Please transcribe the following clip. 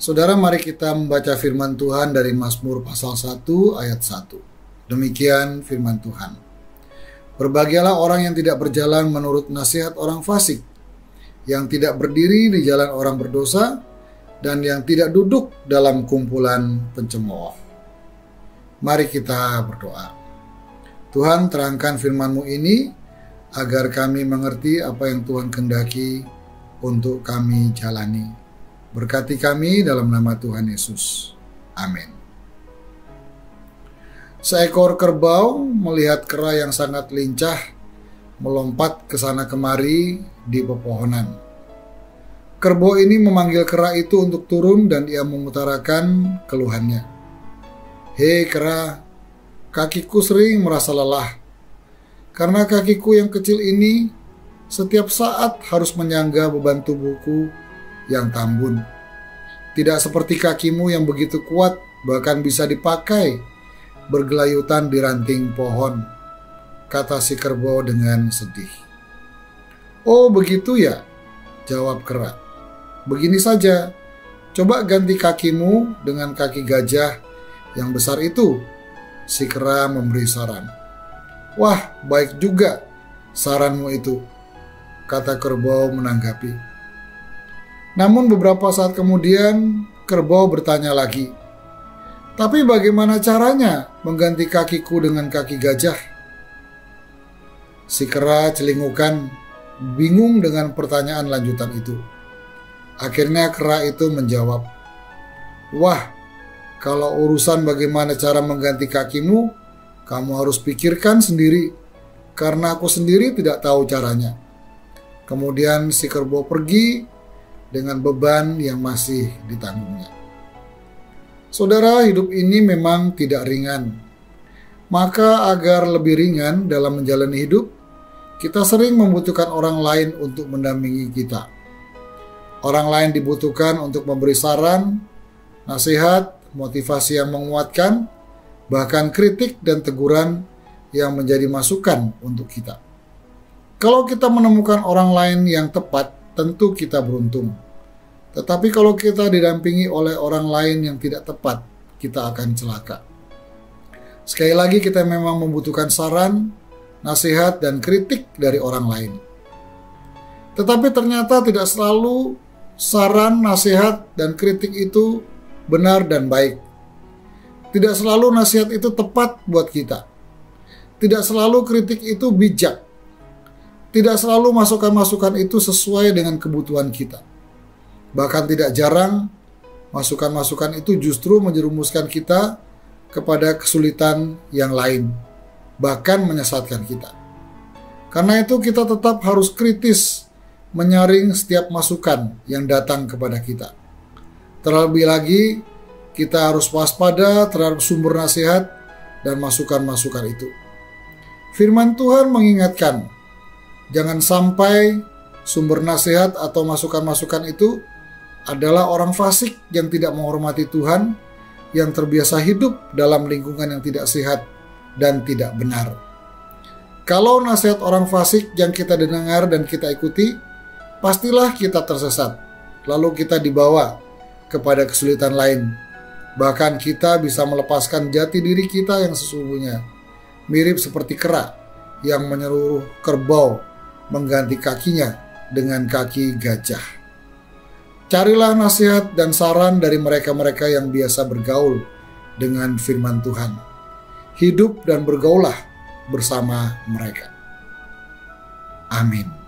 Saudara, mari kita membaca firman Tuhan dari Mazmur pasal 1 ayat 1. Demikian firman Tuhan. Berbahagialah orang yang tidak berjalan menurut nasihat orang fasik, yang tidak berdiri di jalan orang berdosa, dan yang tidak duduk dalam kumpulan pencemooh. Mari kita berdoa. Tuhan, terangkan firman-Mu ini agar kami mengerti apa yang Tuhan kehendaki untuk kami jalani. Berkati kami dalam nama Tuhan Yesus. Amin. Seekor kerbau melihat kera yang sangat lincah melompat ke sana kemari di pepohonan. Kerbau ini memanggil kera itu untuk turun dan ia mengutarakan keluhannya. Hei kera, kakiku sering merasa lelah. Karena kakiku yang kecil ini setiap saat harus menyangga beban tubuhku yang tambun. Tidak seperti kakimu yang begitu kuat, bahkan bisa dipakai bergelayutan di ranting pohon, kata si kerbau dengan sedih. Oh begitu ya, jawab kera. Begini saja, coba ganti kakimu dengan kaki gajah yang besar itu. Si kera memberi saran. Wah, baik juga saranmu itu, kata kerbau menanggapi. Namun beberapa saat kemudian kerbau bertanya lagi, tapi bagaimana caranya mengganti kakiku dengan kaki gajah? Si kera celingukan, bingung dengan pertanyaan lanjutan itu. Akhirnya kera itu menjawab, wah, kalau urusan bagaimana cara mengganti kakimu, kamu harus pikirkan sendiri, karena aku sendiri tidak tahu caranya. Kemudian si kerbau pergi dengan beban yang masih ditanggungnya. Saudara, hidup ini memang tidak ringan. Maka agar lebih ringan dalam menjalani hidup, kita sering membutuhkan orang lain untuk mendampingi kita. Orang lain dibutuhkan untuk memberi saran, nasihat, motivasi yang menguatkan, bahkan kritik dan teguran yang menjadi masukan untuk kita. Kalau kita menemukan orang lain yang tepat, tentu kita beruntung. Tetapi kalau kita didampingi oleh orang lain yang tidak tepat, kita akan celaka. Sekali lagi, kita memang membutuhkan saran, nasihat, dan kritik dari orang lain. Tetapi ternyata tidak selalu saran, nasihat, dan kritik itu benar dan baik. Tidak selalu nasihat itu tepat buat kita. Tidak selalu kritik itu bijak. Tidak selalu masukan-masukan itu sesuai dengan kebutuhan kita. Bahkan tidak jarang, masukan-masukan itu justru menjerumuskan kita kepada kesulitan yang lain, bahkan menyesatkan kita. Karena itu kita tetap harus kritis menyaring setiap masukan yang datang kepada kita. Terlebih lagi, kita harus waspada terhadap sumber nasihat dan masukan-masukan itu. Firman Tuhan mengingatkan, jangan sampai sumber nasihat atau masukan-masukan itu adalah orang fasik yang tidak menghormati Tuhan, yang terbiasa hidup dalam lingkungan yang tidak sehat dan tidak benar. Kalau nasihat orang fasik yang kita dengar dan kita ikuti, pastilah kita tersesat, lalu kita dibawa kepada kesulitan lain. Bahkan kita bisa melepaskan jati diri kita yang sesungguhnya, mirip seperti kera yang menyuruh kerbau mengganti kakinya dengan kaki gajah. Carilah nasihat dan saran dari mereka-mereka yang biasa bergaul dengan firman Tuhan. Hidup dan bergaulah bersama mereka. Amin.